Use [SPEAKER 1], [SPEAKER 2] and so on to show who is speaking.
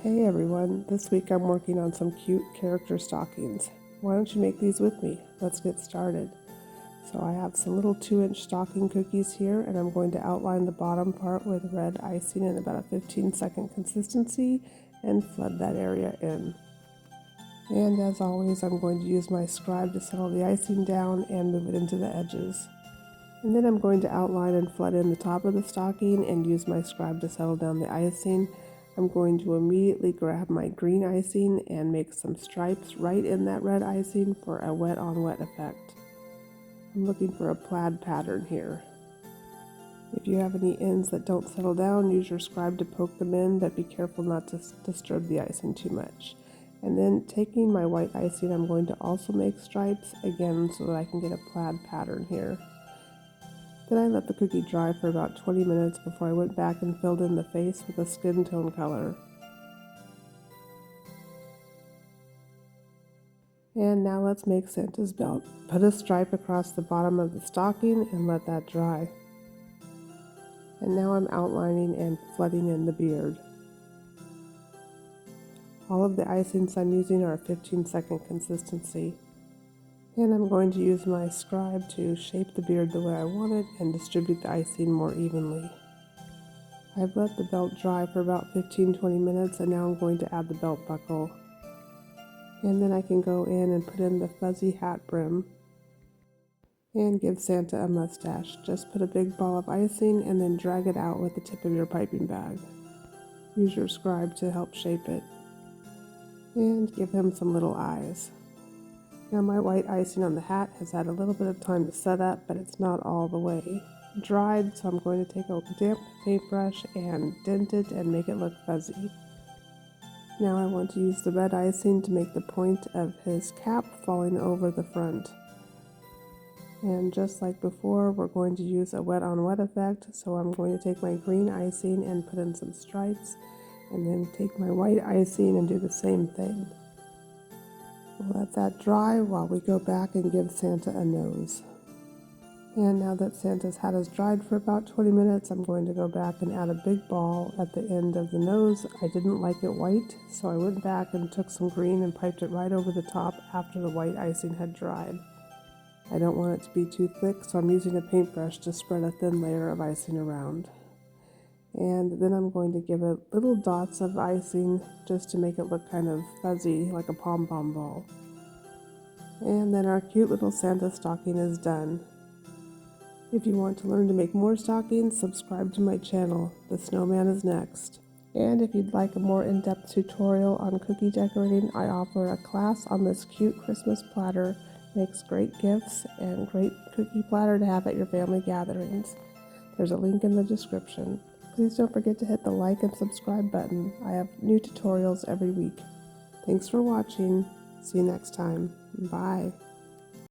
[SPEAKER 1] Hey everyone, this week I'm working on some cute character stockings. Why don't you make these with me? Let's get started. So I have some little 2-inch stocking cookies here, and I'm going to outline the bottom part with red icing in about a 15-second consistency and flood that area in. And as always, I'm going to use my scribe to settle the icing down and move it into the edges. And then I'm going to outline and flood in the top of the stocking and use my scribe to settle down the icing. I'm going to immediately grab my green icing and make some stripes right in that red icing for a wet on wet effect. I'm looking for a plaid pattern here. If you have any ends that don't settle down, use your scribe to poke them in, but be careful not to disturb the icing too much. And then taking my white icing, I'm going to also make stripes again so that I can get a plaid pattern here. Then I let the cookie dry for about 20 minutes before I went back and filled in the face with a skin tone color. And now let's make Santa's belt. Put a stripe across the bottom of the stocking and let that dry. And now I'm outlining and flooding in the beard. All of the icings I'm using are 15-second consistency. And I'm going to use my scribe to shape the beard the way I want it and distribute the icing more evenly. I've let the belt dry for about 15-20 minutes, and now I'm going to add the belt buckle. And then I can go in and put in the fuzzy hat brim and give Santa a mustache. Just put a big ball of icing and then drag it out with the tip of your piping bag. Use your scribe to help shape it. And give him some little eyes. Now my white icing on the hat has had a little bit of time to set up, but it's not all the way dried, so I'm going to take a damp paintbrush and dent it and make it look fuzzy. Now I want to use the red icing to make the point of his cap falling over the front. And just like before, we're going to use a wet on wet effect, so I'm going to take my green icing and put in some stripes, and then take my white icing and do the same thing. We'll let that dry while we go back and give Santa a nose. And now that Santa's hat has dried for about 20 minutes, I'm going to go back and add a big ball at the end of the nose. I didn't like it white, so I went back and took some green and piped it right over the top after the white icing had dried. I don't want it to be too thick, so I'm using a paintbrush to spread a thin layer of icing around. And then I'm going to give it little dots of icing just to make it look kind of fuzzy, like a pom-pom ball. And then our cute little Santa stocking is done. If you want to learn to make more stockings, subscribe to my channel. The snowman is next. And if you'd like a more in-depth tutorial on cookie decorating, I offer a class on this cute Christmas platter. Makes great gifts and great cookie platter to have at your family gatherings. There's a link in the description. Please don't forget to hit the like and subscribe button. I have new tutorials every week. Thanks for watching. See you next time. Bye.